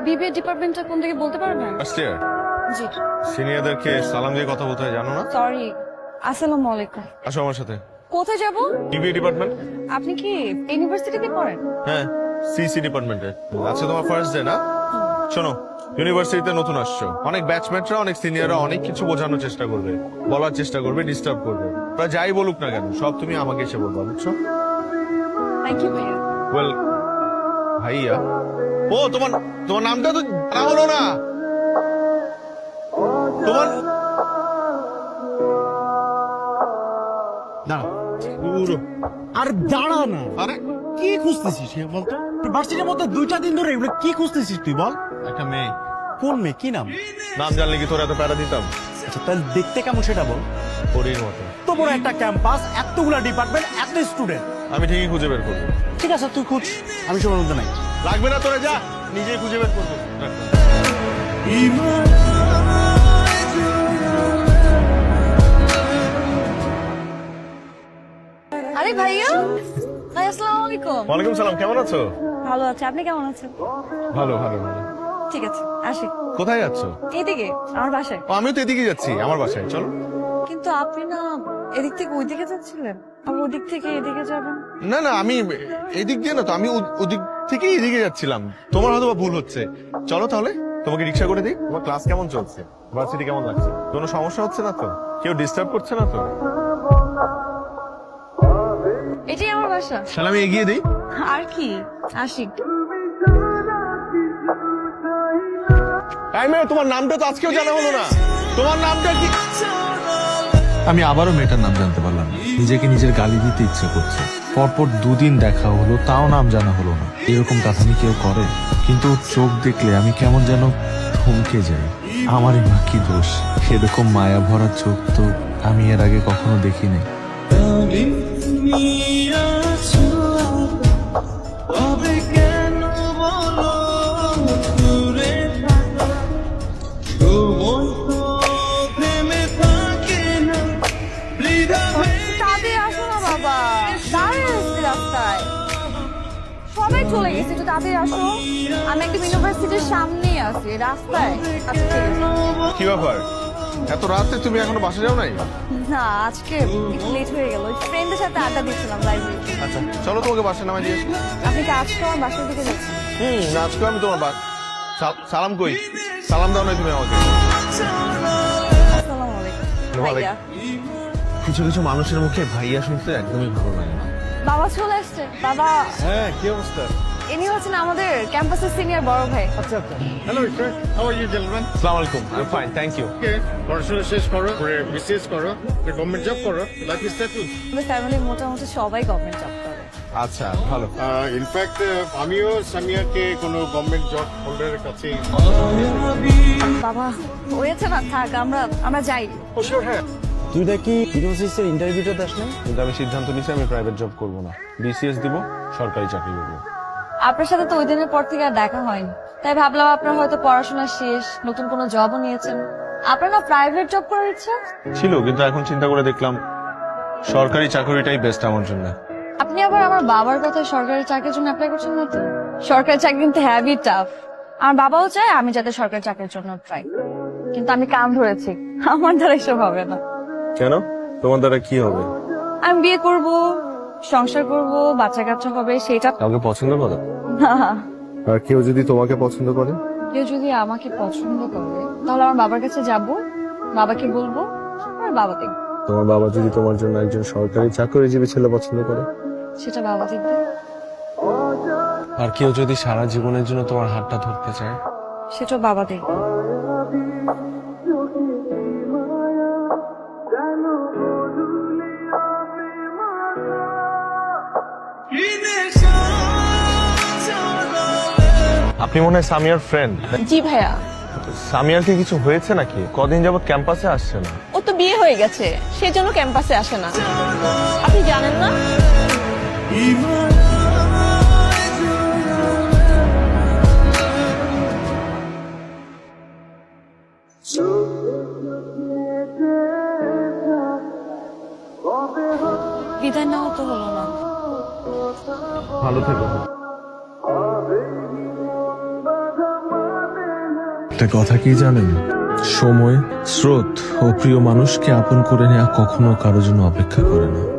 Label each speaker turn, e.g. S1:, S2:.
S1: BBA ডিপার্টমেন্টটা কোন দিকে বলতে পারবেন?
S2: ফার্স্ট ইয়ার
S1: জি
S2: সিনিয়রদেরকে সালাম দিয়ে কথা বলতে হয় জানো না?
S1: সরি। আসসালামু আলাইকুম।
S2: আসো আমার সাথে।
S1: কোথায় যাব?
S2: TV department.
S1: আপনি কি ইউনিভার্সিটিতে পড়েন?
S2: হ্যাঁ, সিসি ডিপার্টমেন্টে। আচ্ছা, তোমার ফার্স্ট ডে না? শোনো, ইউনিভার্সিটিতে নতুন আসছো, অনেক ব্যাচমেটরা, অনেক সিনিয়ররা অনেক কিছু বোঝানোর চেষ্টা করবে, বলার চেষ্টা করবে, ডিস্টার্ব করবে। ওরা যাই বলুক না কেন, সব তুমি আমাকে এসে বলবা, বুঝছো?
S1: থ্যাংক ইউ ভাইয়া।
S2: ওয়েল, ভাইয়া। ও, তোমার তোমার নামটা তো জানা হলো না। তোমার
S3: দাঁড়া,
S2: পুরো
S3: আর দাঁড়া না।
S2: আরে
S3: কি খুঁজতেছিস সে বলতো? ভার্সিটির মধ্যে 2টা দিন ধরে এগুলো কি খুঁজতেছিস তুই বল?
S2: একটা মেয়ে।
S3: কোন মেয়ে, কি নাম?
S2: নাম জানলে কি তোর এত প্যারা দিতাম?
S3: আচ্ছা তাহলে দেখতে কেমন সেটা বল।
S2: পরীর মতো।
S3: তো বড় একটা ক্যাম্পাস, এতগুলা ডিপার্টমেন্ট, এত স্টুডেন্ট।
S2: আমি ঠিকই খুঁজে বের করবো।
S3: ঠিক আছে তুই খুঁজ, আমি সময় মধ্যে নাই।
S2: লাগবে না, তোরা যা, নিজেই খুঁজে বের করবো।
S1: আরে ভাইয়া, ভাই আসসালামু আলাইকুম।
S2: ওয়ালাইকুম সালাম, কেমন আছো?
S1: ভালো আছে, আপনি কেমন আছেন?
S2: ভালো ভালো ভালো।
S1: ঠিক আছে, আসি।
S2: কোথায় যাচ্ছ?
S1: এইদিকে আমার বাসায়।
S2: ও, আমিও তো এদিকে যাচ্ছি, আমার বাসায়, চলো।
S1: কিন্তু আপনি না এদিক থেকে ওইদিকে যাচ্ছিলেন, আর ওদিক থেকে এদিকে যাবেন?
S2: না না, আমি এদিক দিয়ে না তো, আমি ওদিক থেকে এদিকে যাচ্ছিলাম। তোমার হয়তো বা ভুল হচ্ছে। চলো তাহলে, তোমাকে রিক্সা করে দিই। তোমার ক্লাস কেমন চলছে? ভার্সিটি কেমন লাগছে? কোনো সমস্যা হচ্ছে না তো? কেউ ডিস্টার্ব করছে না তো?
S1: এটাই আমার বাসা।
S2: তাহলে আমি এগিয়ে দিই।
S1: আর কি, আসি।
S2: তাই মেয়ে, তোমার নামটা তো আজকেও জানা হলো না। তোমার নামটা কি? আমি আবারও মেয়েটার নাম জানতে পারলাম না। নিজেকে নিজের গালি দিতে ইচ্ছে করছে। পরপর 2 দিন দেখা হলো, তাও নাম জানা হলো না। এরকম কাঠামি কেউ করে? কিন্তু ওর চোখ দেখলে আমি কেমন যেন থমকে যাই। আমারই মা কি দোষ? সেরকম মায়া ভরা চোখ তো আমি এর আগে কখনো দেখিনি।
S1: তাড়াতাড়ি আসো না বাবা, দাঁড়িয়ে আসছি রাস্তায়। সবাই চলে গেছে, একটু তাড়াতাড়ি আসো। আমি একদম ইউনিভার্সিটির সামনেই আছি, রাস্তায়। আচ্ছা ঠিক আছে।
S2: কি ব্যাপার, এত রাতে তুমি এখনো বাসা যাও নাই?
S1: না, আজকে একটু লেট হয়ে গেল, ফ্রেন্ডের সাথে আড্ডা দিচ্ছিলাম লাইব্রেরিতে।
S2: আচ্ছা চলো, তোমাকে বাসায় নামাই দিয়ে আসি।
S1: আপনি কি আজকে আমার বাসার দিকে যাচ্ছেন?
S2: আজকে আমি তোমার সালাম কই? সালাম দাও নাই তুমি আমাকে।
S1: আসসালামু আলাইকুম ভাইয়া।
S2: কিছু কিছু মানুষের মুখে ভাইয়া শুনতে একদমই ভালো লাগে না।
S1: বাবা চলে আসছে। বাবা,
S2: হ্যাঁ, কি অবস্থা?
S1: ইনি হচ্ছেন আমাদের ক্যাম্পাসের সিনিয়র বড় ভাই।
S2: আচ্ছা আচ্ছা।
S4: Hello sir, how are you gentleman?
S2: আসসালামু আলাইকুম। I am fine, thank you.
S4: Okay, পড়াশোনা শেষ করো, পরে বিসিএস করো, গভর্নমেন্ট জব করো, লাইফ ইজ সেটেল।
S1: আমাদের ফ্যামিলির মোটামুটি সবাই গভর্নমেন্ট জব করে।
S2: আচ্ছা, ভালো।
S4: ইনফ্যাক্ট আমিও সামিয়াকে কোনো গভর্নমেন্ট জব হোল্ডারের কাছে।
S1: বাবা হয়েছে না, থাক, আমরা যাই।
S4: ও শিওর, হ্যাঁ।
S3: তুই নাকি ইউনিভার্সিটির ইন্টারভিউটা দাস না?
S2: কিন্তু আমি সিদ্ধান্ত নিয়েছি আমি প্রাইভেট জব করব না, বিসিএস দিব, সরকারি চাকরি করব।
S1: আপনার সাথে তো ওই দিনের পর থেকে আর দেখা হয়নি, তাই ভাবলাম আপনার হয়তো পড়াশোনা শেষ, নতুন কোনো জবও নিয়েছেন। আপনার না প্রাইভেট জব করার ইচ্ছা
S2: ছিল, কিন্তু এখন চিন্তা করে দেখলাম সরকারি চাকরিটাই বেস্ট আমার জন্য।
S1: আপনি আবার আমার বাবার কথা সরকারি চাকরির জন্য অ্যাপ্লাই করছেন না তো? সরকারি চাকরি কিন্তু হ্যাভি টাফ। আমার বাবাও চায় আমি যাতে সরকারি চাকরির জন্য ট্রাই, কিন্তু আমি কাম ধরেছি, আমার দ্বারা এসব হবে না।
S2: কেন? তোমার দ্বারা কি হবে?
S1: আমি বিয়ে করব, সংসার করব, বাচ্চা কাচ্চা হবে, সেটা
S2: কাউকে পছন্দ করো?
S1: না।
S2: আর কেউ যদি তোমাকে পছন্দ করে?
S1: কেউ যদি আমাকে পছন্দ করে তাহলে আমার বাবার কাছে যাব, বাবাকে বলবো, আর বাবা দেখবে।
S2: তোমার বাবা যদি তোমার জন্য একজন সরকারি চাকরিজীবী ছেলে পছন্দ করে?
S1: সেটা বাবা দেখবে।
S2: আর কেউ যদি সারা জীবনের জন্য তোমার হাতটা ধরতে চায়?
S1: সেটা বাবা দেখবে।
S2: আপনি মনে হয় সামিয়ার ফ্রেন্ড?
S1: জি ভাইয়া।
S2: সামিয়ার কি কিছু হয়েছে নাকি? কদিন যাবত ক্যাম্পাসে আসছে না।
S1: ও তো বিয়ে হয়ে গেছে, সেজন্য ক্যাম্পাসে আসে না। আপনি জানেন না? বিদায় নেওয়া তো হলো না।
S2: ভালো থেকো। একটা কথা কি জানেন, সময়, স্রোত ও প্রিয় মানুষকে আপন করে নেওয়া কখনো কারোর জন্য অপেক্ষা করে না।